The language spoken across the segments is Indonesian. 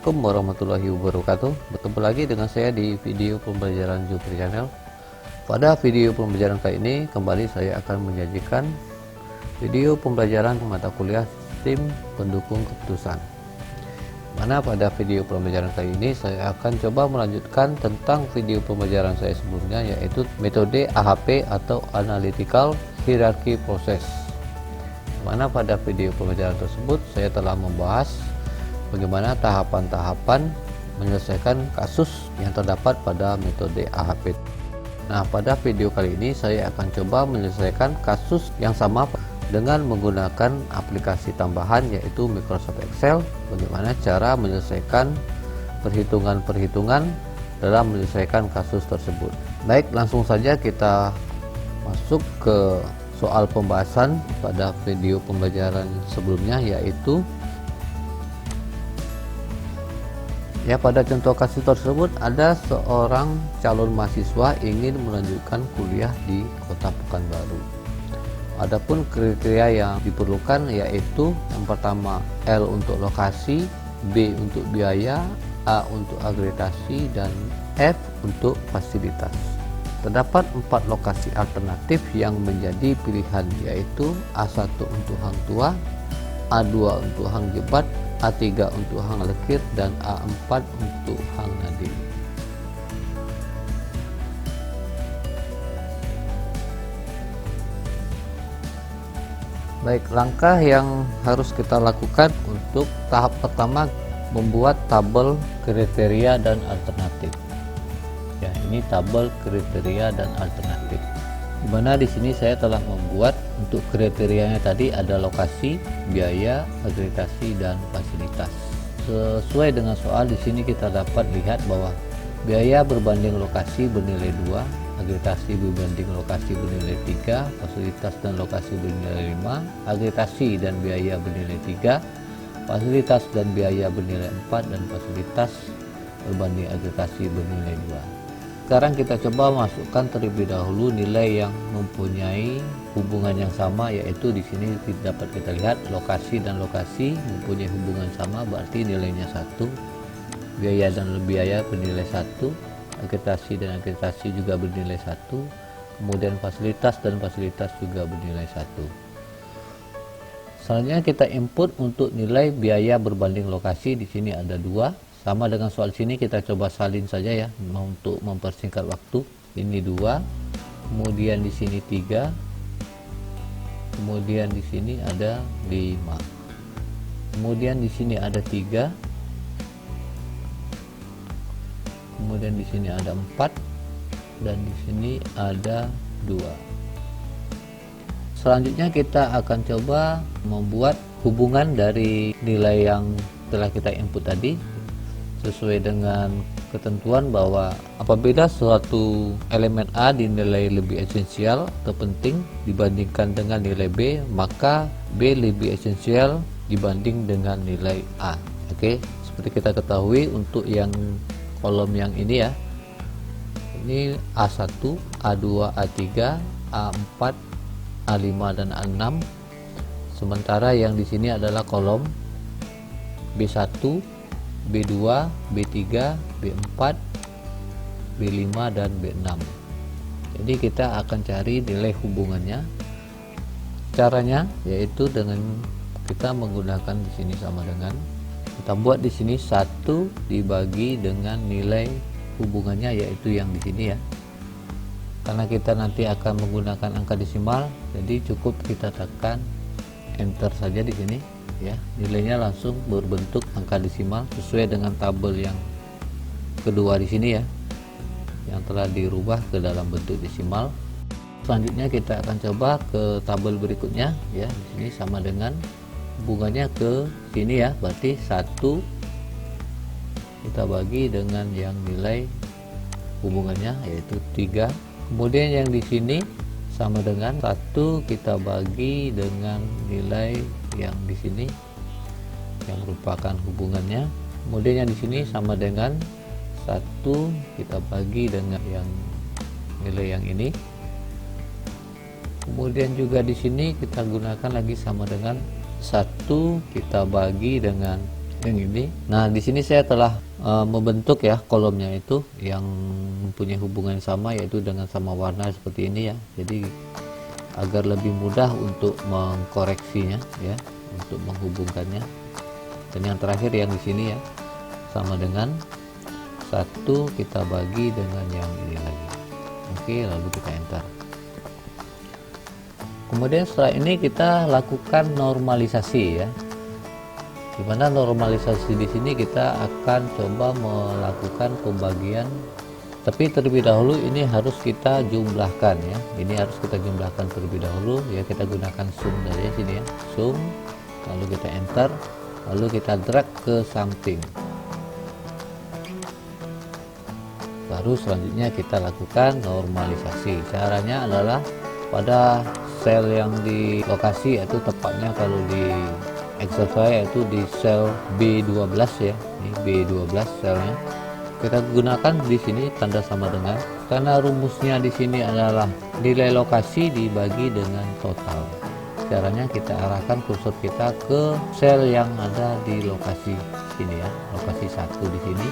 Assalamualaikum warahmatullahi wabarakatuh. Bertemu lagi dengan saya di video pembelajaran Jupri Channel. Pada video pembelajaran kali ini kembali saya akan menyajikan video pembelajaran mata kuliah STEM pendukung keputusan. Mana pada video pembelajaran kali ini saya akan coba melanjutkan tentang video pembelajaran saya sebelumnya, yaitu metode AHP atau Analytical Hierarchy Process. Mana pada video pembelajaran tersebut saya telah membahas bagaimana tahapan-tahapan menyelesaikan kasus yang terdapat pada metode AHP. Nah, pada video kali ini saya akan coba menyelesaikan kasus yang sama dengan menggunakan aplikasi tambahan, yaitu Microsoft Excel. Bagaimana cara menyelesaikan perhitungan-perhitungan dalam menyelesaikan kasus tersebut. Baik, langsung saja kita masuk ke soal pembahasan pada video pembelajaran sebelumnya, yaitu pada contoh kasus tersebut ada seorang calon mahasiswa ingin melanjutkan kuliah di Kota Pekanbaru. Adapun kriteria yang diperlukan yaitu yang pertama L untuk lokasi, B untuk biaya, A untuk akreditasi, dan F untuk fasilitas. Terdapat 4 lokasi alternatif yang menjadi pilihan, yaitu A1 untuk Hang Tua, A2 untuk Hang Jebat, A3 untuk Hang Lekir, dan A4 untuk Hang Nadim. Baik, langkah yang harus kita lakukan untuk tahap pertama membuat tabel kriteria dan alternatif. Ya, ini tabel kriteria dan alternatif. Di mana di sini saya telah membuat untuk kriterianya tadi ada lokasi, biaya, akreditasi, dan fasilitas. Sesuai dengan soal di sini kita dapat lihat bahwa biaya berbanding lokasi bernilai 2, akreditasi berbanding lokasi bernilai 3, fasilitas dan lokasi bernilai 5, akreditasi dan biaya bernilai 3, fasilitas dan biaya bernilai 4, dan fasilitas berbanding akreditasi bernilai 2. Sekarang kita coba masukkan terlebih dahulu nilai yang mempunyai hubungan yang sama, yaitu di sini dapat kita lihat lokasi dan lokasi mempunyai hubungan sama, berarti nilainya 1. Biaya dan biaya bernilai 1, akreditasi dan akreditasi juga bernilai 1, kemudian fasilitas dan fasilitas juga bernilai 1. Selanjutnya kita input untuk nilai biaya berbanding lokasi. Di sini ada 2. Sama dengan soal sini, kita coba salin saja ya untuk mempersingkat waktu. Ini 2, kemudian di sini 3, kemudian di sini ada 5, kemudian di sini ada 3, kemudian di sini ada 4, dan di sini ada 2. Selanjutnya kita akan coba membuat hubungan dari nilai yang telah kita input tadi, sesuai dengan ketentuan bahwa apabila suatu elemen A dinilai lebih esensial atau penting dibandingkan dengan nilai B, maka B lebih esensial dibanding dengan nilai A. Oke, seperti kita ketahui untuk yang kolom yang ini ya, ini A1, A2, A3, A4, A5, dan A6. Sementara yang di sini adalah kolom B1, B2, B3, B4, B5, dan B6. Jadi kita akan cari nilai hubungannya. Caranya yaitu dengan kita menggunakan di sini sama dengan kita buat di sini 1 dibagi dengan nilai hubungannya, yaitu yang di sini ya. Karena kita nanti akan menggunakan angka desimal, jadi cukup kita tekan enter saja di sini. Ya, nilainya langsung berbentuk angka desimal sesuai dengan tabel yang kedua di sini ya, yang telah dirubah ke dalam bentuk desimal. Selanjutnya kita akan coba ke tabel berikutnya ya. Di sini sama dengan hubungannya ke sini ya, berarti 1 kita bagi dengan yang nilai hubungannya yaitu 3. Kemudian yang di sini sama dengan 1 kita bagi dengan nilai yang di sini yang merupakan hubungannya. Kemudian yang di sini sama dengan 1 kita bagi dengan yang nilai yang ini. Kemudian juga di sini kita gunakan lagi sama dengan 1 kita bagi dengan yang ini. Nah, di sini saya telah membentuk ya kolomnya itu yang mempunyai hubungan sama, yaitu dengan sama warna seperti ini ya. Jadi agar lebih mudah untuk mengkoreksinya ya, untuk menghubungkannya. Dan yang terakhir yang di sini ya, sama dengan satu kita bagi dengan yang ini lagi. Oke, lalu kita enter. Kemudian setelah ini kita lakukan normalisasi ya. Dimana normalisasi di sini kita akan coba melakukan pembagian, tapi terlebih dahulu ini harus kita jumlahkan ya. Ini harus kita jumlahkan terlebih dahulu ya. Kita gunakan sum dari sini ya, sum, lalu kita enter, lalu kita drag ke samping. Baru selanjutnya kita lakukan normalisasi. Caranya adalah pada sel yang di lokasi, yaitu tepatnya kalau di Excel saya itu di sel B12 ya. Ini B12 selnya. Kita gunakan di sini tanda sama dengan, karena rumusnya di sini adalah nilai lokasi dibagi dengan total. Caranya kita arahkan kursor kita ke sel yang ada di lokasi sini ya, lokasi 1 di sini,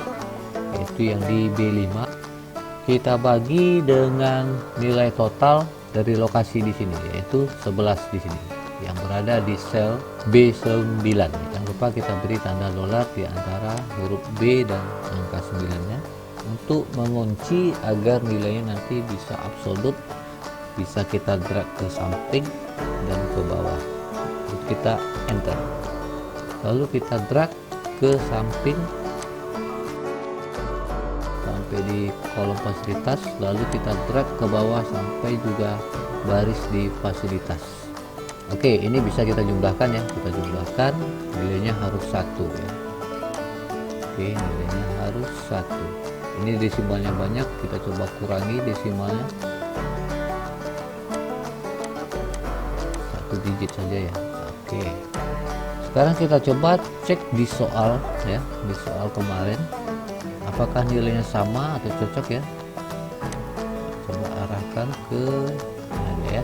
yaitu yang di B5. Kita bagi dengan nilai total dari lokasi di sini, yaitu 11 di sini, yang berada di sel B9. Jangan lupa kita beri tanda dolar di antara huruf B dan angka 9-nya untuk mengunci agar nilainya nanti bisa absolut, bisa kita drag ke samping dan ke bawah. Lalu kita enter, lalu kita drag ke samping sampai di kolom fasilitas, lalu kita drag ke bawah sampai juga baris di fasilitas. Oke, ini bisa kita jumlahkan ya, kita jumlahkan, nilainya harus 1 ya. Oke, nilainya harus 1. Ini desimalnya banyak, kita coba kurangi desimalnya 1 digit saja ya. Oke, sekarang kita coba cek di soal ya, di soal kemarin apakah nilainya sama atau cocok ya. Coba arahkan ke ini ya.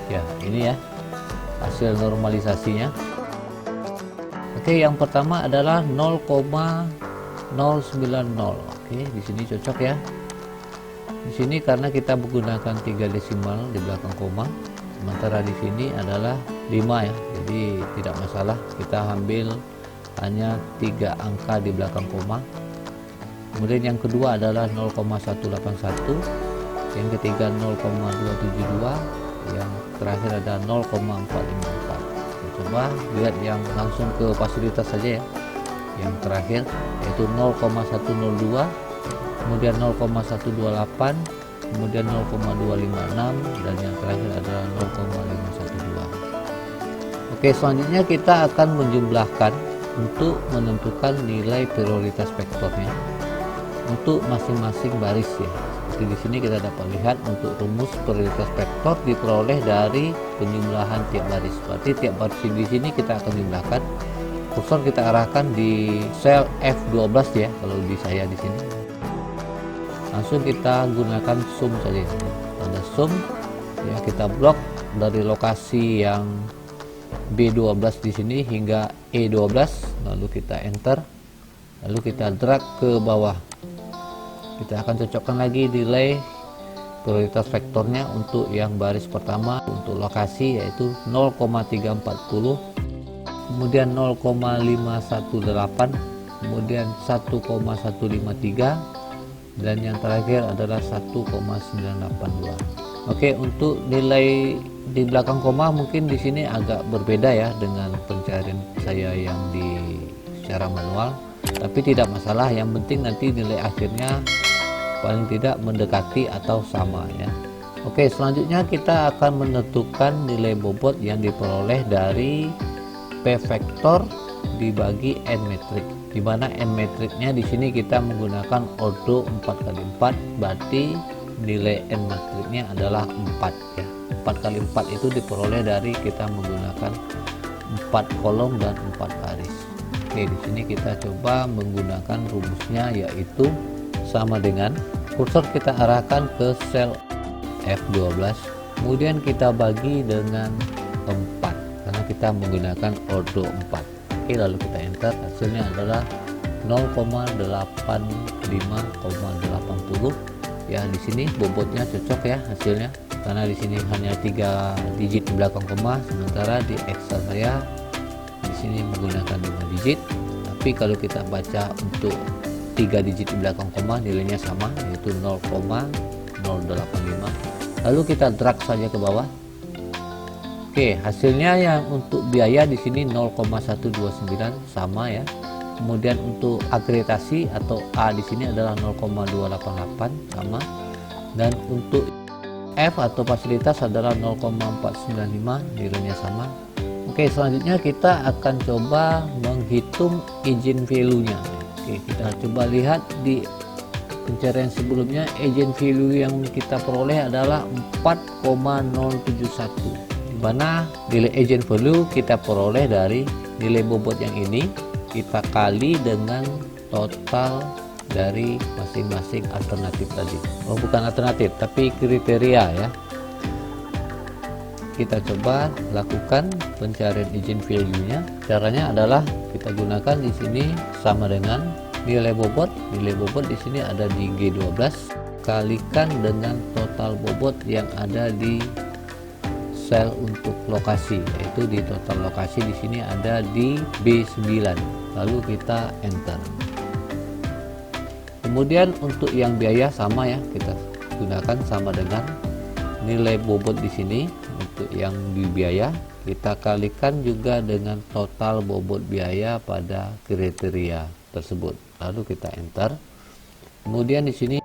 Ya, ini ya hasil normalisasinya. Oke, yang pertama adalah 0,090. Oke, di sini cocok ya. Di sini karena kita menggunakan 3 desimal di belakang koma, sementara di sini adalah 5 ya. Jadi tidak masalah, kita ambil hanya 3 angka di belakang koma. Kemudian yang kedua adalah 0,181, yang ketiga 0,272, yang terakhir ada 0,454. Coba lihat yang langsung ke fasilitas saja ya. Yang terakhir yaitu 0,102, kemudian 0,128, kemudian 0,256, dan yang terakhir adalah 0,512. Oke, selanjutnya kita akan menjumlahkan untuk menentukan nilai prioritas vektornya untuk masing-masing baris ya. Seperti di sini kita dapat lihat untuk rumus prioritas vektor diperoleh dari penjumlahan tiap baris. Berarti tiap baris di sini kita akan jumlahkan. Kursor kita arahkan di sel F12 ya, kalau di saya di sini. Langsung kita gunakan sum saja. Tanda sum ya, kita blok dari lokasi yang B12 di sini hingga E12, lalu kita enter, lalu kita drag ke bawah. Kita akan cocokkan lagi nilai prioritas vektornya untuk yang baris pertama untuk lokasi yaitu 0,340, kemudian 0,518, kemudian 1,153, dan yang terakhir adalah 1,982. Oke, untuk nilai di belakang koma mungkin di sini agak berbeda ya dengan pencarian saya yang di secara manual, tapi tidak masalah, yang penting nanti nilai akhirnya paling tidak mendekati atau sama ya. Oke, selanjutnya kita akan menentukan nilai bobot yang diperoleh dari P vektor dibagi N metrik, di mana N metriknya di sini kita menggunakan ordo 4x4, berarti nilai N metriknya adalah 4 ya. 4x4 itu diperoleh dari kita menggunakan 4 kolom dan 4 baris. Oke, di sini kita coba menggunakan rumusnya, yaitu sama dengan kursor kita arahkan ke sel F12, kemudian kita bagi dengan 4 karena kita menggunakan ordo 4. Oke, lalu kita enter, hasilnya adalah 0,85,80 ya. Di sini bobotnya cocok ya hasilnya, karena di sini hanya 3 digit di belakang koma, sementara di Excel saya di sini menggunakan 5 digit. Tapi kalau kita baca untuk 3 digit di belakang koma, nilainya sama, yaitu 0,085. Lalu kita drag saja ke bawah. Oke, hasilnya yang untuk biaya di sini 0,129 sama ya. Kemudian untuk akreditasi atau A di sini adalah 0,288 sama, dan untuk F atau fasilitas adalah 0,495, nilainya sama. Oke, selanjutnya kita akan coba menghitung agent value-nya. Oke, kita coba lihat di pencarian sebelumnya, agent value yang kita peroleh adalah 4,071, di mana nilai agent value kita peroleh dari nilai bobot yang ini kita kali dengan total dari masing-masing alternatif tadi. Oh, bukan alternatif, tapi kriteria ya. Kita coba lakukan pencarian agent value-nya. Caranya adalah kita gunakan di sini sama dengan nilai bobot. Nilai bobot di sini ada di G12 kalikan dengan total bobot yang ada di sel untuk lokasi, yaitu di total lokasi di sini ada di B9. Lalu kita enter. Kemudian untuk yang biaya sama ya, kita gunakan sama dengan nilai bobot di sini. Untuk yang di biaya kita kalikan juga dengan total bobot biaya pada kriteria tersebut. Lalu kita enter. Kemudian di sini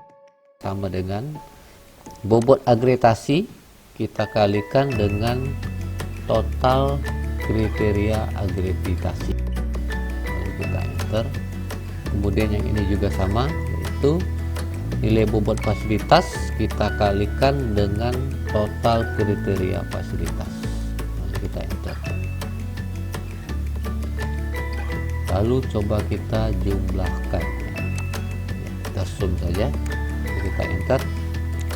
sama dengan bobot agregasi kita kalikan dengan total kriteria agregasi. Lalu kita enter. Kemudian yang ini juga sama, yaitu nilai bobot fasilitas kita kalikan dengan total kriteria fasilitas. Lalu kita enter. Lalu coba kita jumlahkan. Kita zoom saja. Lalu kita enter.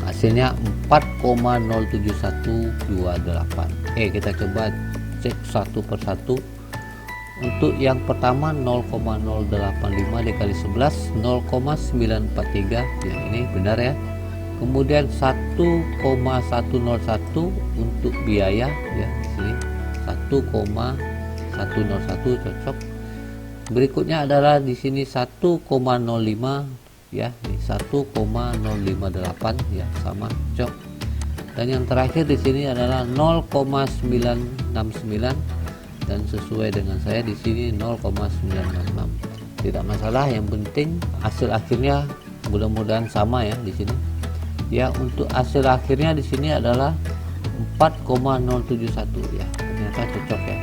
Hasilnya 4,07128. Kita coba cek satu persatu. Untuk yang pertama 0,085 dikali 11 0,943, yang ini benar ya. Kemudian 1,101 untuk biaya ya, di sini 1,101 cocok. Berikutnya adalah di sini 1,05 ya, 1,058 ya, sama cocok. Dan yang terakhir di sini adalah 0,969 dan sesuai dengan saya di sini 0,966. Tidak masalah, yang penting hasil akhirnya mudah-mudahan sama ya di sini. Ya, untuk hasil akhirnya di sini adalah 4,071 ya. Ternyata cocok ya.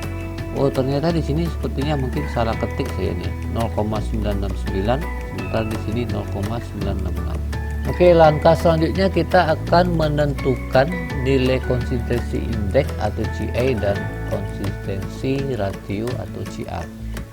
Oh, ternyata di sini sepertinya mungkin salah ketik saya nih. 0,969 sementara di sini 0,966. Oke, langkah selanjutnya kita akan menentukan nilai konsistensi indeks atau CA dan konsistensi ratio atau CR.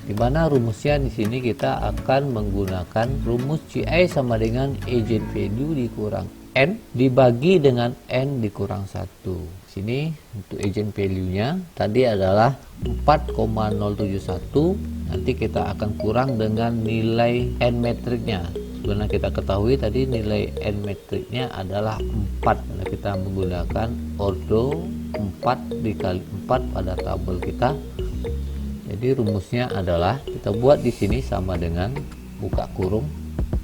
Di mana rumusnya di sini kita akan menggunakan rumus CA sama dengan agent value dikurang N dibagi dengan N dikurang 1. Sini untuk agent value-nya tadi adalah 4,071, nanti kita akan kurang dengan nilai N metriknya. Karena kita ketahui tadi nilai N metriknya adalah 4, karena kita menggunakan ordo 4 dikali 4 pada tabel kita. Jadi rumusnya adalah kita buat di sini sama dengan buka kurung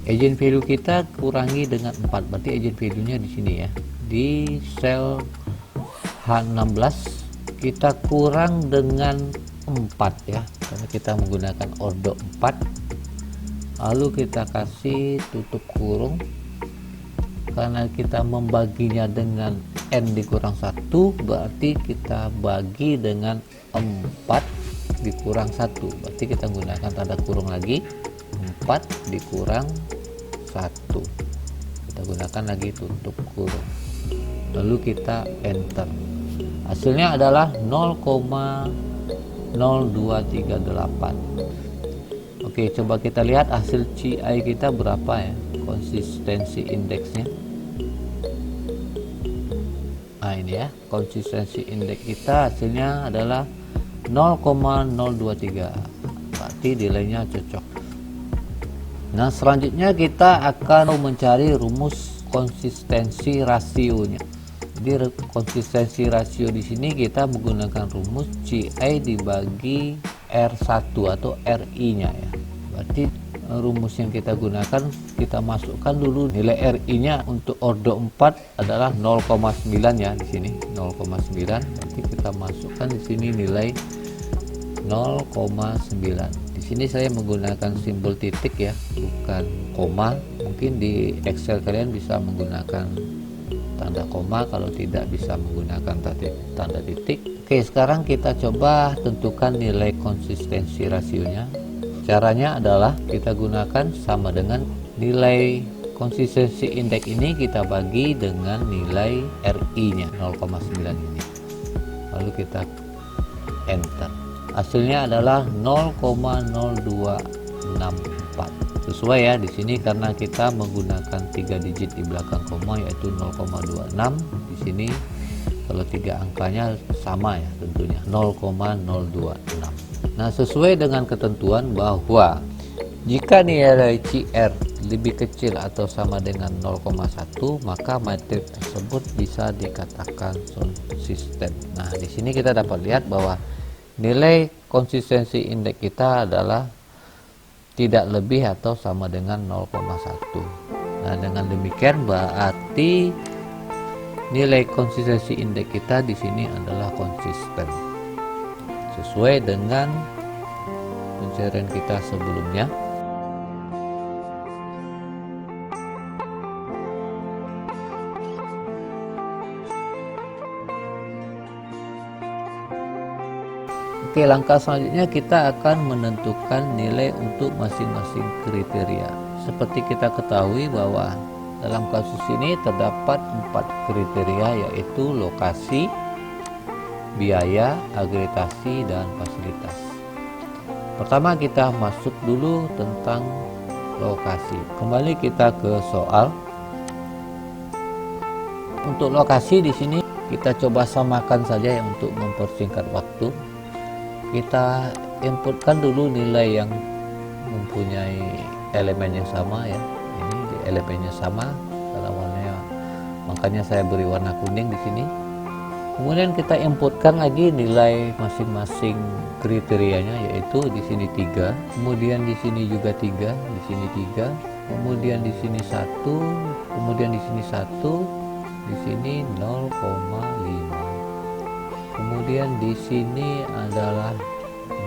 agent value kita kurangi dengan 4, berarti agent value-nya di sini ya. Di sel H16 kita kurang dengan 4 ya, karena kita menggunakan ordo 4. Lalu kita kasih tutup kurung, karena kita membaginya dengan N dikurang 1, berarti kita bagi dengan 4 dikurang 1, berarti kita menggunakan tanda kurung lagi, 4 dikurang 1, kita gunakan lagi tutup kurung, lalu kita enter. Hasilnya adalah 0,0238. Oke, coba kita lihat hasil CI kita berapa ya, konsistensi indeksnya. Nah ini ya, konsistensi indeks kita hasilnya adalah 0,023. berarti nilainya cocok. Nah, selanjutnya kita akan mencari rumus konsistensi rasionya. Jadi konsistensi rasio di sini kita menggunakan rumus CI dibagi R1 atau RI-nya ya. Berarti rumus yang kita gunakan, kita masukkan dulu nilai RI-nya untuk ordo 4 adalah 0,9 ya di sini 0,9. Berarti kita masukkan di sini nilai 0,9. Di sini saya menggunakan simbol titik ya, bukan koma. Mungkin di Excel kalian bisa menggunakan tanda koma, kalau tidak bisa menggunakan tanda titik. Oke, sekarang kita coba tentukan nilai konsistensi rasionya. Caranya adalah kita gunakan sama dengan nilai konsistensi indeks ini kita bagi dengan nilai RI-nya 0,9 ini. Lalu kita enter. Hasilnya adalah 0,0264. Sesuai ya di sini karena kita menggunakan 3 digit di belakang koma yaitu 0,26. Di sini kalau 3 angkanya sama ya tentunya 0,026. Nah, sesuai dengan ketentuan bahwa jika nilai CR lebih kecil atau sama dengan 0,1 maka matrik tersebut bisa dikatakan konsisten. Nah, di sini kita dapat lihat bahwa nilai konsistensi indeks kita adalah tidak lebih atau sama dengan 0,1. Nah, dengan demikian berarti nilai konsistensi indeks kita di sini adalah konsisten sesuai dengan pencarian kita sebelumnya. Oke, langkah selanjutnya kita akan menentukan nilai untuk masing-masing kriteria. Seperti kita ketahui bahwa dalam kasus ini terdapat 4 kriteria yaitu lokasi, biaya, agregasi, dan fasilitas. Pertama kita masuk dulu tentang lokasi. Kembali kita ke soal. Untuk lokasi di sini kita coba samakan saja ya untuk mempersingkat waktu. Kita inputkan dulu nilai yang mempunyai elemen yang sama ya. Ini elemennya sama, kalau warnanya makanya saya beri warna kuning di sini. Kemudian kita inputkan lagi nilai masing-masing kriterianya yaitu di sini 3, kemudian di sini juga 3, di sini 3, kemudian di sini 1, kemudian di sini 1, di sini 0,5. Kemudian di sini adalah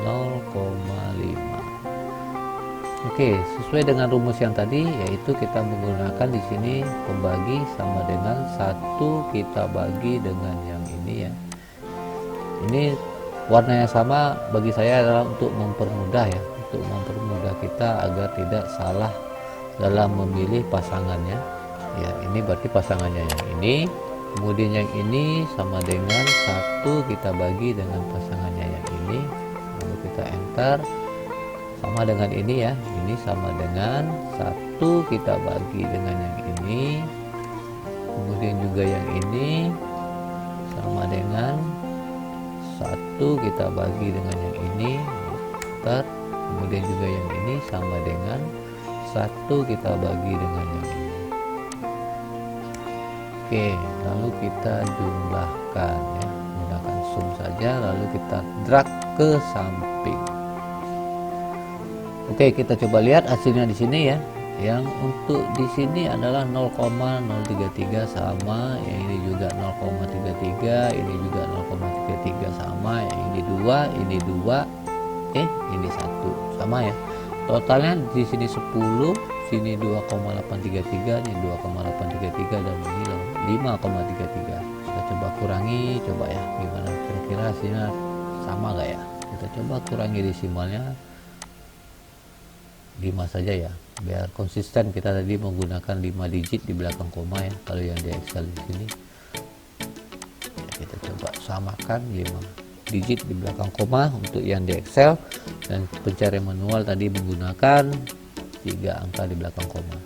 0,5. Oke, sesuai dengan rumus yang tadi yaitu kita menggunakan di sini pembagi sama dengan 1 kita bagi dengan yang ini ya. Ini warnanya sama bagi saya adalah untuk mempermudah ya, untuk mempermudah kita agar tidak salah dalam memilih pasangannya. Ya, ini berarti pasangannya yang ini. Kemudian yang ini sama dengan 1 kita bagi dengan pasangannya yang ini. Lalu kita enter. Sama dengan ini ya, ini sama dengan 1 kita bagi dengan yang ini. Kemudian juga yang ini sama dengan 1 kita bagi dengan yang ini. Kemudian juga yang ini sama dengan 1 kita bagi dengan yang ini. Oke, lalu kita jumlahkan ya, menggunakan sum saja, lalu kita drag ke samping. Oke, kita coba lihat hasilnya di sini ya. Yang untuk di sini adalah 0,033 sama, yang ini juga 0,33, ini juga 0,33 sama, yang ini 2, ini 2, ini 1 sama ya. Totalnya di sini 10, sini 2,833, ini 2,833 dan ini 5,33. Kita coba kurangi, coba ya gimana kira-kira hasilnya sama gak ya. Kita coba kurangi desimalnya 5 saja ya, biar konsisten. Kita tadi menggunakan 5 digit di belakang koma ya kalau yang di Excel di sini ya, kita coba samakan 5 digit di belakang koma untuk yang di Excel, dan pencarian manual tadi menggunakan 3 angka di belakang koma.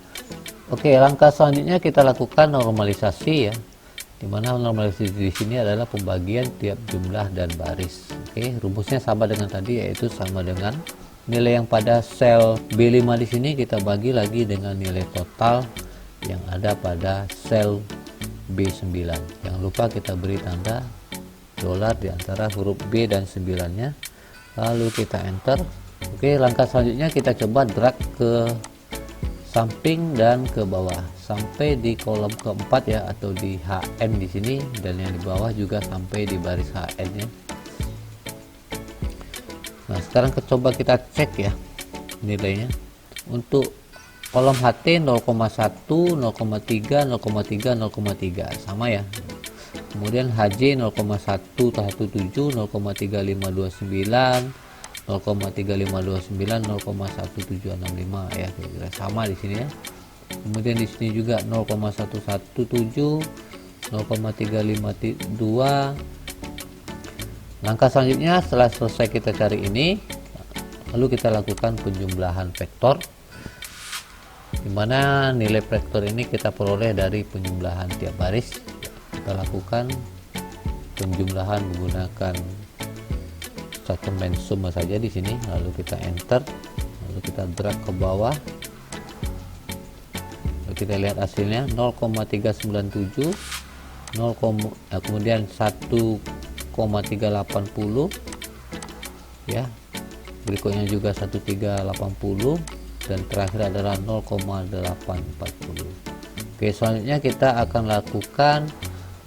Oke, langkah selanjutnya kita lakukan normalisasi ya, dimana normalisasi di sini adalah pembagian tiap jumlah dan baris. Oke, rumusnya sama dengan tadi yaitu sama dengan nilai yang pada sel B5 di sini kita bagi lagi dengan nilai total yang ada pada sel B9. Jangan lupa kita beri tanda dolar di antara huruf B dan 9-nya, lalu kita enter. Oke, langkah selanjutnya kita coba drag ke samping dan ke bawah sampai di kolom keempat ya, atau di HN di sini, dan yang di bawah juga sampai di baris HN nya. Nah, sekarang coba kita cek ya nilainya. Untuk kolom HT 0,1, 0,3, 0,3, 0,3 sama ya. Kemudian HJ 0,117, 0,3529, 0,3529, 0,1765 ya, kira-kira sama di sini ya. Kemudian di sini juga 0,117, 0,352. Langkah selanjutnya setelah selesai kita cari ini, lalu kita lakukan penjumlahan vektor, dimana nilai vektor ini kita peroleh dari penjumlahan tiap baris. Kita lakukan penjumlahan menggunakan statement sum saja di sini, lalu kita enter, lalu kita drag ke bawah, lalu kita lihat hasilnya 0,397, kemudian 1,380 ya, berikutnya juga 1,380, dan terakhir adalah 0,840. Oke, selanjutnya kita akan lakukan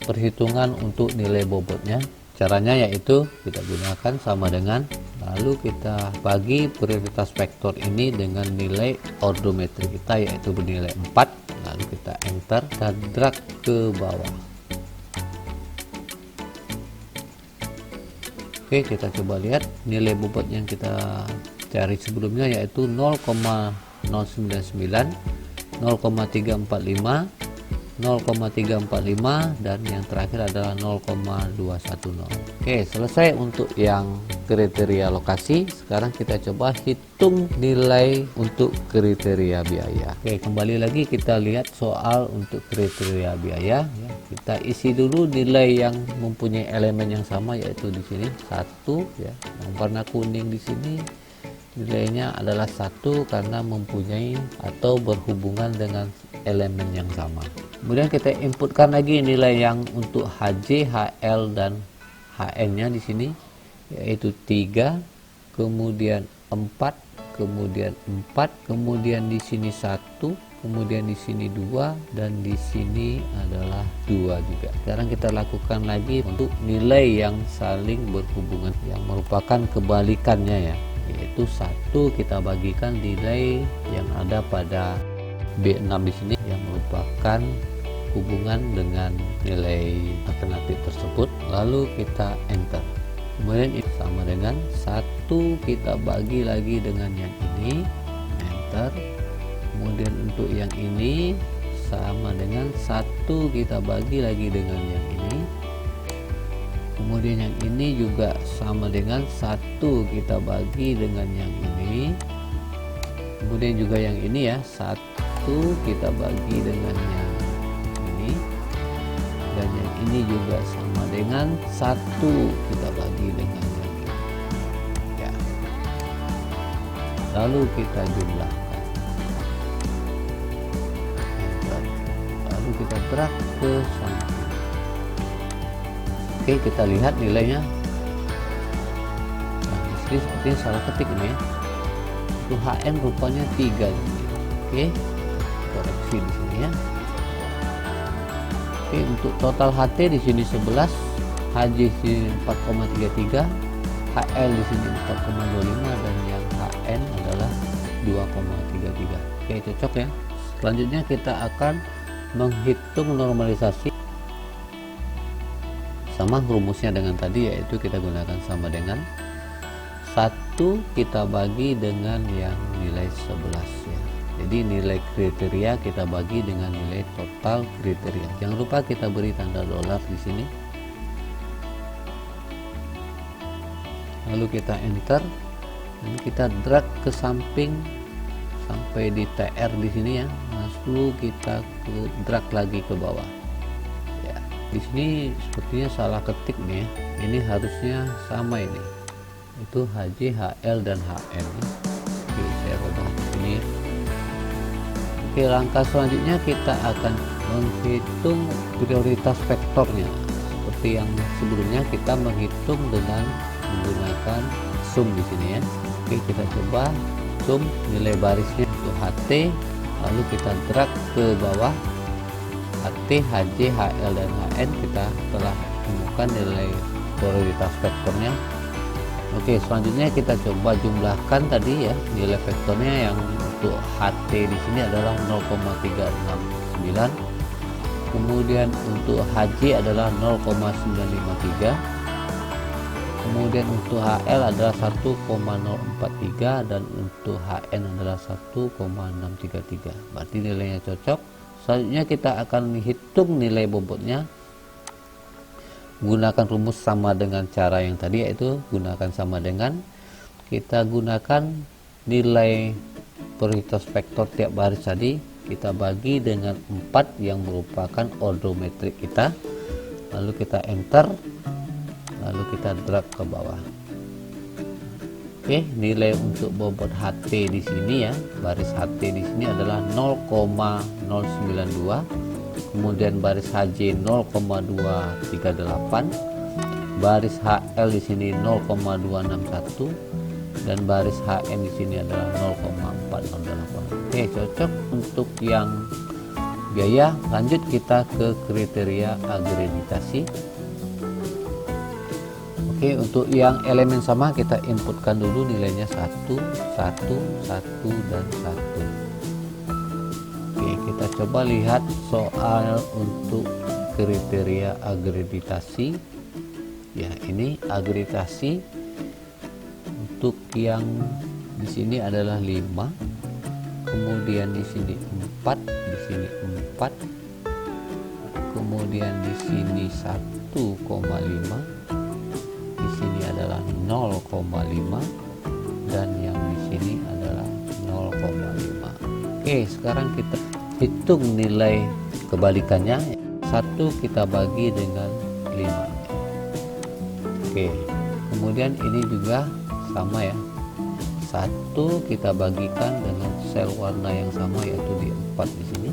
perhitungan untuk nilai bobotnya. Caranya yaitu kita gunakan sama dengan, lalu kita bagi prioritas vektor ini dengan nilai ordometri kita yaitu bernilai 4, lalu kita enter dan drag ke bawah. Oke, kita coba lihat nilai bobot yang kita cari sebelumnya yaitu 0,099, 0,345, 0,345, dan yang terakhir adalah 0,210. Oke, selesai untuk yang kriteria lokasi. Sekarang kita coba hitung nilai untuk kriteria biaya. Oke, kembali lagi kita lihat soal untuk kriteria biaya ya. Kita isi dulu nilai yang mempunyai elemen yang sama yaitu di sini 1 ya. Yang warna kuning di sini nilainya adalah 1 karena mempunyai atau berhubungan dengan elemen yang sama. Kemudian kita inputkan lagi nilai yang untuk HJ, HL, dan HN-nya di sini yaitu 3, kemudian 4, kemudian 4, kemudian di sini 1, kemudian di sini 2, dan di sini adalah 2 juga. Sekarang kita lakukan lagi untuk nilai yang saling berhubungan yang merupakan kebalikannya ya, yaitu 1 kita bagikan nilai yang ada pada B6 di sini yang merupakan hubungan dengan nilai alternatif tersebut, lalu kita enter. Kemudian itu sama dengan 1 kita bagi lagi dengan yang ini, enter. Kemudian untuk yang ini sama dengan 1 kita bagi lagi dengan yang ini. Kemudian yang ini juga sama dengan 1 kita bagi dengan yang ini. Kemudian juga yang ini ya, 1 kita bagi dengan yang ini, dan yang ini juga sama dengan 1 kita bagi dengan yang ini ya. Lalu kita jumlahkan, lalu kita drag ke samping. Oke, kita lihat nilainya. Nah, di sini sepertinya salah ketik ini ya. Untuk HN rupanya 3 ini. Oke, koreksi di sini ya. Oke, untuk total HT di sini 11, HJ di sini 4,33, HL di sini 4,25, dan yang HN adalah 2,33. Oke, cocok ya. Selanjutnya kita akan menghitung normalisasi. Sama rumusnya dengan tadi, yaitu kita gunakan sama dengan 1 kita bagi dengan yang nilai 11 ya. Jadi nilai kriteria kita bagi dengan nilai total kriteria. Jangan lupa kita beri tanda dolar di sini. Lalu kita enter dan kita drag ke samping sampai di TR di sini ya. Lalu kita drag lagi ke bawah. Ya, di sini sepertinya salah ketik nih ya. Ini harusnya sama ini. Itu HJ, HL, dan HN. Oke, saya ubah ini. Oke, langkah selanjutnya kita akan menghitung prioritas vektornya. Seperti yang sebelumnya kita menghitung dengan menggunakan sum di sini ya. Oke, kita coba sum nilai barisnya untuk HT, lalu kita drag ke bawah. HT, HJ, HL dan HN kita telah temukan nilai prioritas vektornya. Oke, selanjutnya kita coba jumlahkan tadi ya nilai vektornya. Yang untuk HT di sini adalah 0,369, kemudian untuk HJ adalah 0,953, kemudian untuk HL adalah 1,043 dan untuk HN adalah 1,633. Berarti nilainya cocok. Selanjutnya kita akan menghitung nilai bobotnya gunakan rumus sama dengan cara yang tadi, yaitu gunakan sama dengan, kita gunakan nilai prioritas vektor tiap baris tadi kita bagi dengan 4 yang merupakan odometrik kita, lalu kita enter, lalu kita drag ke bawah. Oke, nilai untuk bobot HT di sini ya, baris HT di sini adalah 0,092, kemudian baris HJ 0,238, baris HL di sini 0,261 dan baris HN di sini adalah 0,408. Oke, cocok. Untuk yang biaya, lanjut kita ke kriteria akreditasi. Oke, untuk yang elemen sama kita inputkan dulu nilainya 1, 1, 1 dan 1. Oke, kita coba lihat soal untuk kriteria akreditasi. Ya, ini akreditasi untuk yang di sini adalah 5, kemudian di sini 4, di sini 4, kemudian di sini 1,5, di sini adalah 0,5 dan yang di sini adalah 0,5. Oke, sekarang kita hitung nilai kebalikannya. 1 kita bagi dengan 5. Oke, kemudian ini juga sama ya, 1 kita bagikan dengan sel warna yang sama, yaitu di 4 di sini.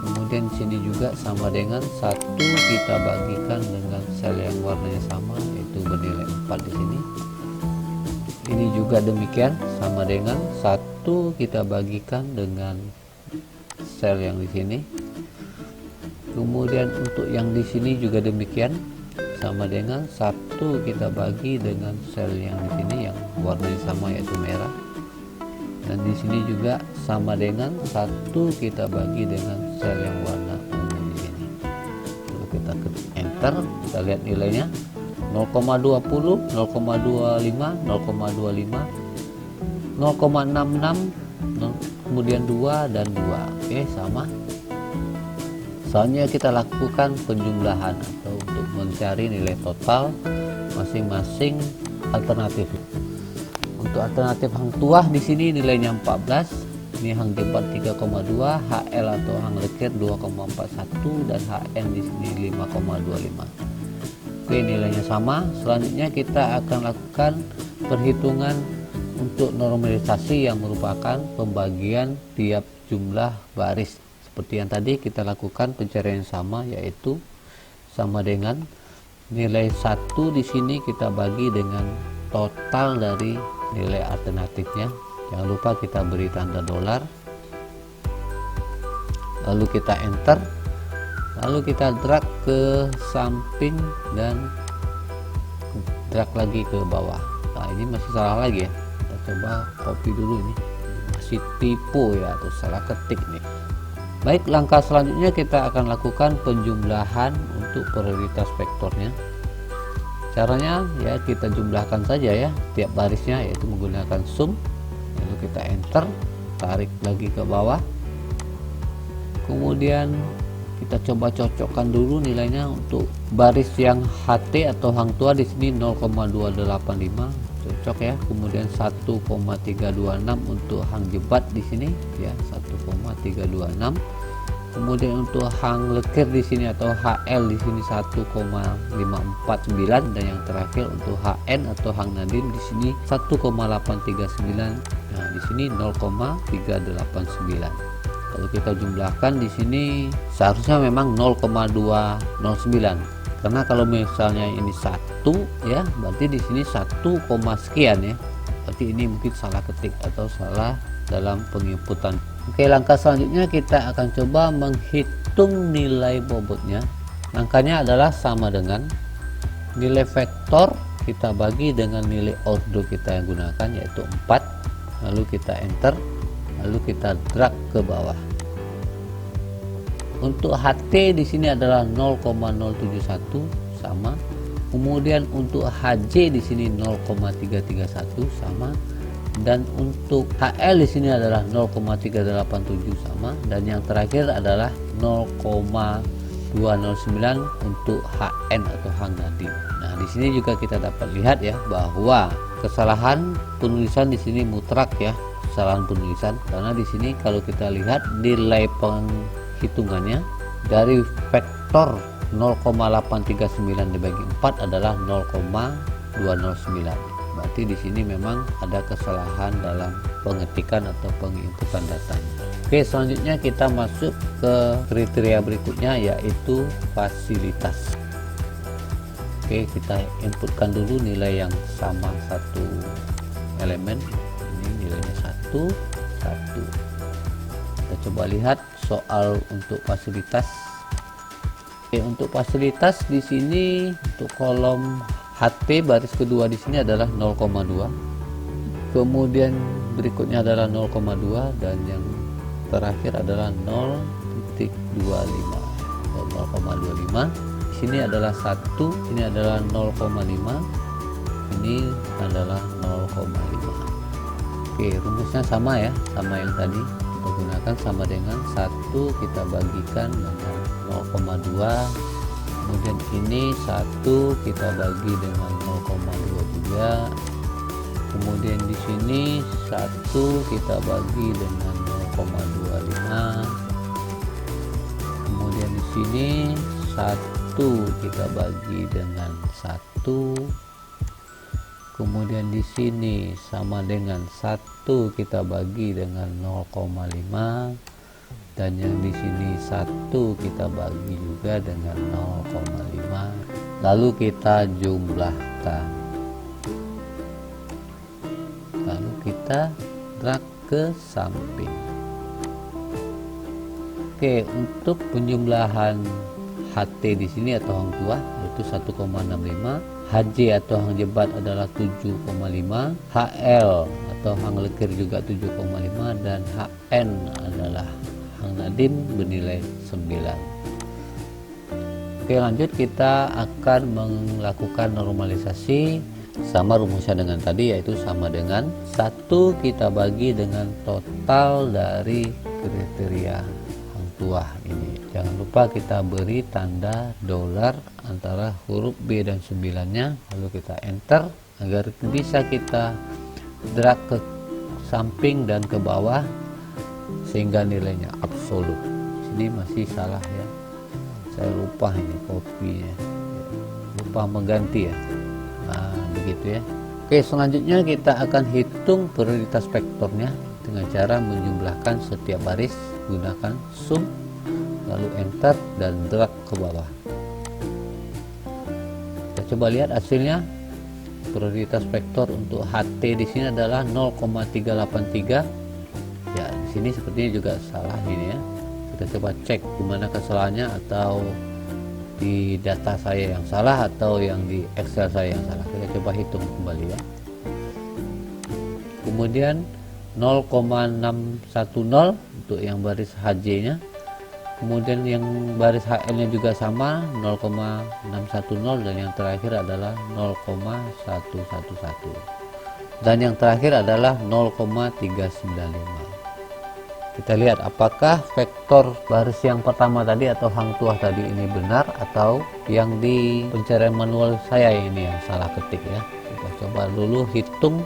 Kemudian di sini juga sama dengan 1 kita bagikan dengan sel yang warnanya sama, yaitu bernilai 4 di sini. Ini juga demikian, sama dengan 1 kita bagikan dengan sel yang di sini. Kemudian untuk yang di sini juga demikian, sama dengan 1 kita bagi dengan sel yang di sini yang warnanya sama, yaitu merah. Dan di sini juga sama dengan 1 kita bagi dengan sel yang warna ungu di sini. Lalu kita ketik enter, kita lihat nilainya 0,20, 0,25, 0,25, 0,66, kemudian 2 dan 2. Oke, sama. Soalnya kita lakukan penjumlahan atau untuk mencari nilai total masing-masing alternatif. Untuk alternatif hang tuah di sini nilainya 14, ini hang jebat 3,2, HL atau hang lekir 2,41 dan HN di sini 5,25. Oke, nilainya sama. Selanjutnya kita akan lakukan perhitungan untuk normalisasi yang merupakan pembagian tiap jumlah baris. Seperti yang tadi kita lakukan pencarian sama, yaitu sama dengan nilai 1 di sini kita bagi dengan total dari nilai alternatifnya. Jangan lupa kita beri tanda dolar, lalu kita enter, lalu kita drag ke samping dan drag lagi ke bawah. Nah, ini masih salah lagi ya, kita coba copy dulu, ini masih typo ya atau salah ketik nih. Baik, langkah selanjutnya kita akan lakukan penjumlahan untuk prioritas vektornya. Caranya ya kita jumlahkan saja ya tiap barisnya, yaitu menggunakan sum. Lalu kita enter, tarik lagi ke bawah. Kemudian kita coba cocokkan dulu nilainya. Untuk baris yang HT atau hang tua di sini 0,285 cocok ya. Kemudian 1,326 untuk hang jebat di sini ya, 1,326. Kemudian untuk hang lekir di sini atau HL di sini 1,549, dan yang terakhir untuk HN atau hang nadim di sini 1,839. Nah, di sini 0,389. Kalau kita jumlahkan di sini seharusnya memang 0,209. Karena kalau misalnya ini 1 ya, berarti di sini 1, sekian ya. Berarti ini mungkin salah ketik atau salah dalam penginputan. Oke, langkah selanjutnya kita akan coba menghitung nilai bobotnya. Langkahnya adalah sama dengan nilai vektor kita bagi dengan nilai ordo kita yang gunakan, yaitu 4. Lalu kita enter, lalu kita drag ke bawah. Untuk HT di sini adalah 0,071 sama. Kemudian untuk HJ di sini 0,331 sama. Dan untuk HL di sini adalah 0,387 sama, dan yang terakhir adalah 0,209 untuk HN atau hang nadim. Nah, di sini juga kita dapat lihat ya bahwa kesalahan penulisan di sini mutlak ya, kesalahan penulisan, karena di sini kalau kita lihat nilai penghitungannya dari vektor 0,839 dibagi 4 adalah 0,209. Berarti di sini memang ada kesalahan dalam pengetikan atau penginputan data. Oke, selanjutnya kita masuk ke kriteria berikutnya, yaitu fasilitas. Oke, kita inputkan dulu nilai yang sama satu elemen. Ini nilainya 1, 1. Kita coba lihat soal untuk fasilitas. Oke, untuk fasilitas di sini untuk kolom HT baris kedua di sini adalah 0,2. Kemudian berikutnya adalah 0,2, dan yang terakhir adalah 0,25. 0,25. Di sini adalah 1, ini adalah 0,5. Ini adalah 0,5. Oke, rumusnya sama ya, sama yang tadi kita gunakan, sama dengan 1 kita bagikan dengan 0,2. Kemudian ini 1 kita bagi dengan 0,2 juga. Kemudian di sini 1 kita bagi dengan 0,25. Kemudian di sini 1 kita bagi dengan 1. Kemudian di sini sama dengan 1 kita bagi dengan 0,5. Dan yang di sini 1 kita bagi juga dengan 0,5. Lalu kita jumlahkan. Lalu kita drag ke samping. Oke, untuk penjumlahan HT di sini atau hang tuah yaitu 1,65, HJ atau hang jebat adalah 7,5, HL atau hang lekir juga 7,5, dan HN adalah hang nadim bernilai 9. Oke, lanjut kita akan melakukan normalisasi. Sama rumusnya dengan tadi, yaitu sama dengan 1 kita bagi dengan total dari kriteria hang tuah ini. Jangan lupa kita beri tanda dolar antara huruf B dan 9-nya, lalu kita enter agar bisa kita drag ke samping dan ke bawah sehingga nilainya absolut. Sini masih salah ya, saya lupa ini kopinya, lupa mengganti ya. Nah, begitu ya. Oke, selanjutnya kita akan hitung prioritas vektornya dengan cara menjumlahkan setiap baris, gunakan sum, lalu enter dan drag ke bawah. Kita coba lihat hasilnya. Prioritas vektor untuk HT di sini adalah 0,383. Ya, di sini sepertinya juga salah ini ya. Kita coba cek gimana kesalahannya, atau di data saya yang salah atau yang di Excel saya yang salah. Kita coba hitung kembali ya. Kemudian 0,610 untuk yang baris HJ nya. Kemudian yang baris HL nya juga sama 0,610, dan yang terakhir adalah 0,111, dan yang terakhir adalah 0,395. Kita lihat apakah vektor baris yang pertama tadi atau hang tuah tadi ini benar, atau yang di pencarian manual saya ini yang salah ketik ya. Kita coba dulu hitung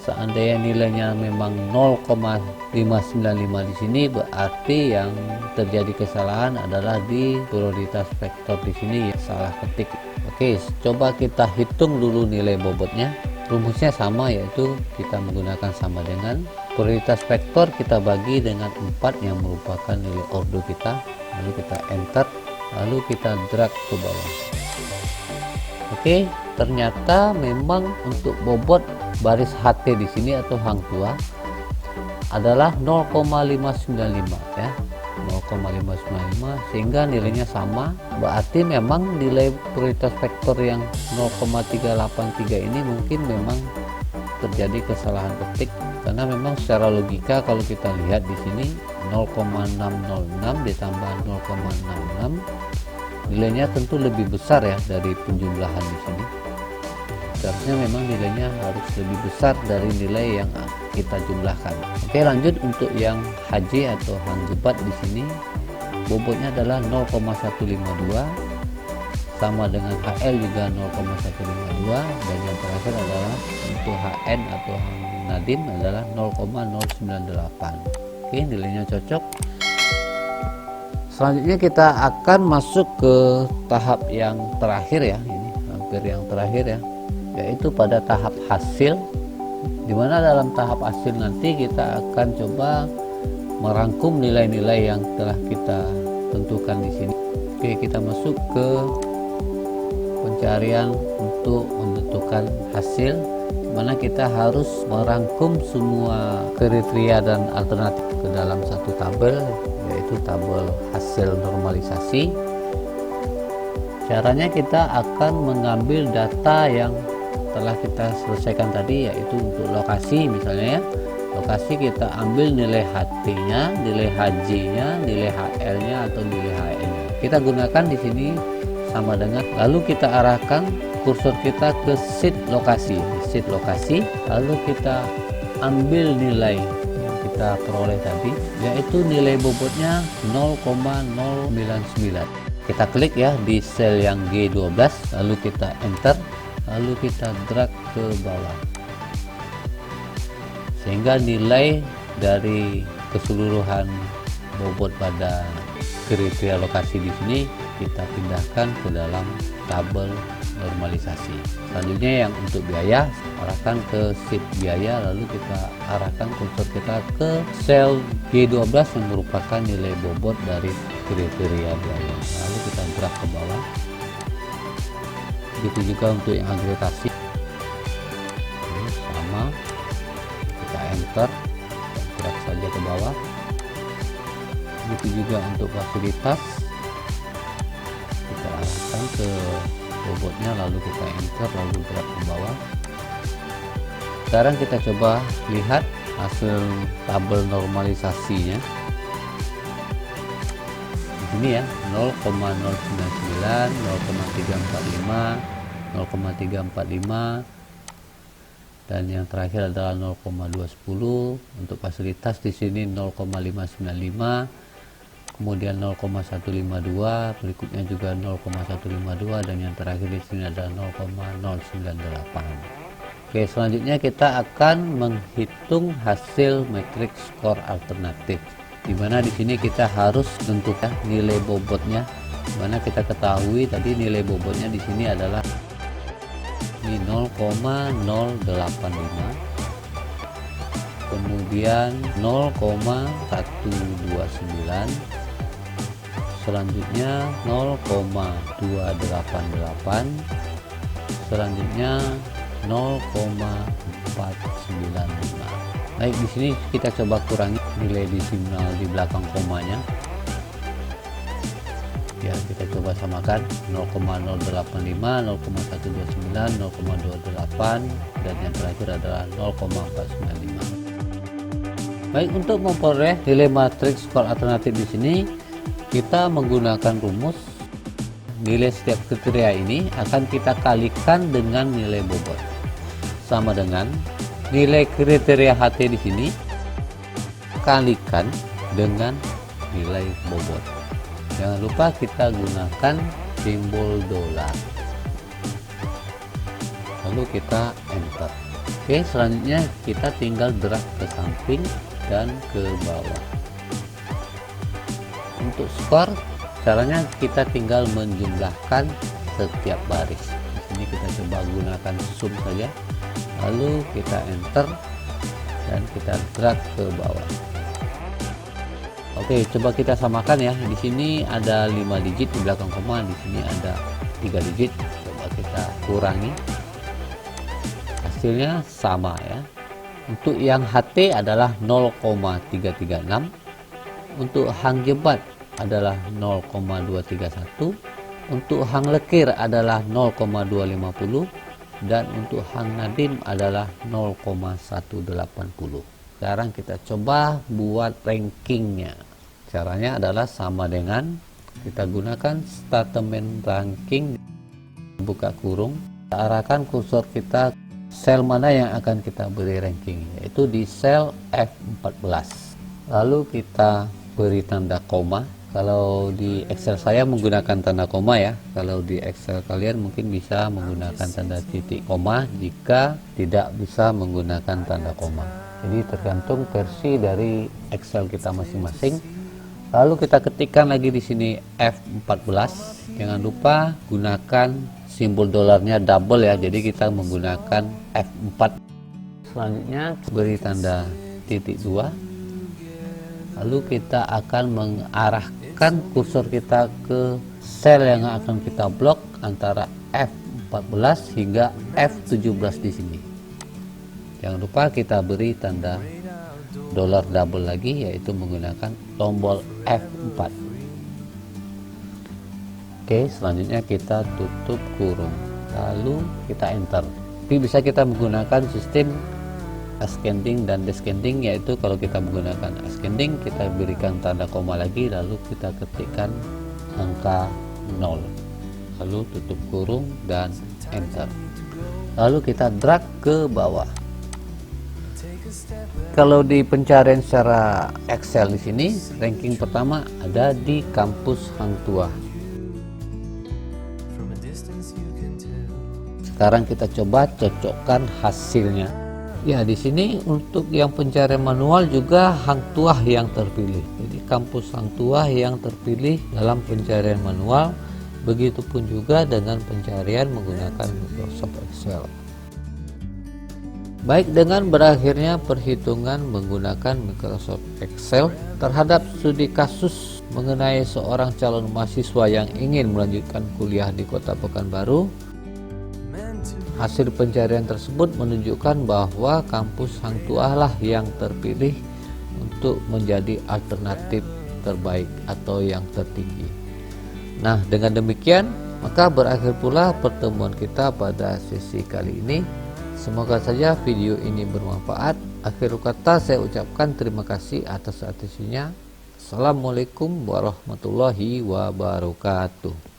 Seandainya nilainya memang 0,595 di sini, berarti yang terjadi kesalahan adalah di prioritas vektor di sini, ya, salah ketik. Oke, coba kita hitung dulu nilai bobotnya. Rumusnya sama, yaitu kita menggunakan sama dengan prioritas vektor kita bagi dengan 4 yang merupakan nilai ordo kita, lalu kita enter, lalu kita drag ke bawah. Oke, ternyata memang untuk bobot baris HT di sini atau hang tua adalah 0,595 ya, 0,595, sehingga nilainya sama. Berarti memang nilai prioritas vektor yang 0,383 ini mungkin memang terjadi kesalahan ketik, karena memang secara logika kalau kita lihat di sini 0,606 ditambah 0,66 nilainya tentu lebih besar ya dari penjumlahan di sini. Seharusnya memang nilainya harus lebih besar dari nilai yang kita jumlahkan. Oke, lanjut untuk yang HJ atau hang jebat di sini, bobotnya adalah 0,152 sama dengan HL juga 0,152, dan yang terakhir adalah untuk HN atau hang nadim adalah 0,098. Oke, nilainya cocok. Selanjutnya kita akan masuk ke tahap yang terakhir ya, ini hampir yang terakhir ya, yaitu pada tahap hasil, dimana dalam tahap hasil nanti kita akan coba merangkum nilai-nilai yang telah kita tentukan di sini. Oke, kita masuk ke pencarian untuk menentukan hasil, dimana kita harus merangkum semua kriteria dan alternatif ke dalam satu tabel, yaitu tabel hasil normalisasi. Caranya kita akan mengambil data yang telah kita selesaikan tadi, yaitu untuk lokasi misalnya ya. Lokasi kita ambil nilai HT-nya, nilai HJ-nya, nilai HL-nya atau nilai HN-nya. Kita gunakan di sini sama dengan, lalu kita arahkan kursor kita ke sheet lokasi. Sheet lokasi, lalu kita ambil nilai yang kita peroleh tadi, yaitu nilai bobotnya 0,099. Kita klik ya di sel yang G12, lalu kita enter, lalu kita drag ke bawah, sehingga nilai dari keseluruhan bobot pada kriteria lokasi di sini kita pindahkan ke dalam tabel normalisasi. Selanjutnya yang untuk biaya, arahkan ke sheet biaya, lalu kita arahkan kursor kita ke sel G12 yang merupakan nilai bobot dari kriteria biaya, lalu kita drag ke bawah. Begitu juga untuk yang agregasi, ini sama, kita enter, drag saja ke bawah. Begitu juga untuk fasilitas, kita arahkan ke bobotnya, lalu kita enter, lalu drag ke bawah. Sekarang kita coba lihat hasil tabel normalisasinya. Di sini ya, 0,099, 0,345, 0,345, dan yang terakhir adalah 0,210. Untuk fasilitas di sini 0,595, kemudian 0,152, berikutnya juga 0,152, dan yang terakhir di sini adalah 0,098. Oke, selanjutnya kita akan menghitung hasil matriks skor alternatif, di mana di sini kita harus tentukan nilai bobotnya, di mana kita ketahui tadi nilai bobotnya di sini adalah ini 0,085, kemudian 0,129, selanjutnya 0,288, selanjutnya 0,495. Baik, di sini kita coba kurangi nilai desimal di belakang komanya. Ya, kita coba samakan 0,085, 0,129, 0,28, dan yang terakhir adalah 0,495. Baik, untuk memperoleh nilai matriks skor alternatif di sini kita menggunakan rumus. Nilai setiap kriteria ini akan kita kalikan dengan nilai bobot, sama dengan nilai kriteria HT di sini kalikan dengan nilai bobot. Jangan lupa kita gunakan simbol dolar, lalu kita enter. Oke, selanjutnya kita tinggal drag ke samping dan ke bawah. Untuk skor, caranya kita tinggal menjumlahkan setiap baris. Di sini kita coba gunakan zoom saja, lalu kita enter dan kita drag ke bawah. Oke, coba kita samakan ya. Di sini ada 5 digit di belakang koma, di sini ada 3 digit. Coba kita kurangi. Hasilnya sama ya. Untuk yang HT adalah 0,336, untuk hang jebat adalah 0,231, untuk hang lekir adalah 0,250, dan untuk hang nadim adalah 0,180. Sekarang kita coba buat rankingnya. Caranya adalah sama dengan kita gunakan statement ranking, buka kurung, kita arahkan kursor kita sel mana yang akan kita beri ranking, yaitu di sel F14. Lalu kita beri tanda koma. Kalau di Excel saya menggunakan tanda koma ya. Kalau di Excel kalian mungkin bisa menggunakan tanda titik koma jika tidak bisa menggunakan tanda koma. Jadi tergantung versi dari Excel kita masing-masing. Lalu kita ketikkan lagi di sini F14. Jangan lupa gunakan simbol dolarnya double ya, jadi kita menggunakan F4. Selanjutnya beri tanda titik 2, lalu kita akan mengarahkan kursor kita ke sel yang akan kita blok antara F14 hingga F17 di sini. Jangan lupa kita beri tanda dolar double lagi, yaitu menggunakan tombol F4. Oke, selanjutnya kita tutup kurung, lalu kita enter. Tapi bisa kita menggunakan sistem ascending dan descending, yaitu kalau kita menggunakan ascending kita berikan tanda koma lagi, lalu kita ketikkan angka 0, lalu tutup kurung dan enter. Lalu kita drag ke bawah. Kalau di pencarian secara Excel di sini, ranking pertama ada di kampus Hang Tuah. Sekarang kita coba cocokkan hasilnya. Ya, di sini untuk yang pencarian manual juga Hang Tuah yang terpilih. Jadi kampus Hang Tuah yang terpilih dalam pencarian manual. Begitupun juga dengan pencarian menggunakan Microsoft Excel. Baik, dengan berakhirnya perhitungan menggunakan Microsoft Excel terhadap studi kasus mengenai seorang calon mahasiswa yang ingin melanjutkan kuliah di Kota Pekanbaru, hasil pencarian tersebut menunjukkan bahwa kampus Hang Tuah lah yang terpilih untuk menjadi alternatif terbaik atau yang tertinggi. Nah, dengan demikian maka berakhir pula pertemuan kita pada sesi kali ini. Semoga saja video ini bermanfaat. Akhir kata saya ucapkan terima kasih atas atensinya. Assalamualaikum warahmatullahi wabarakatuh.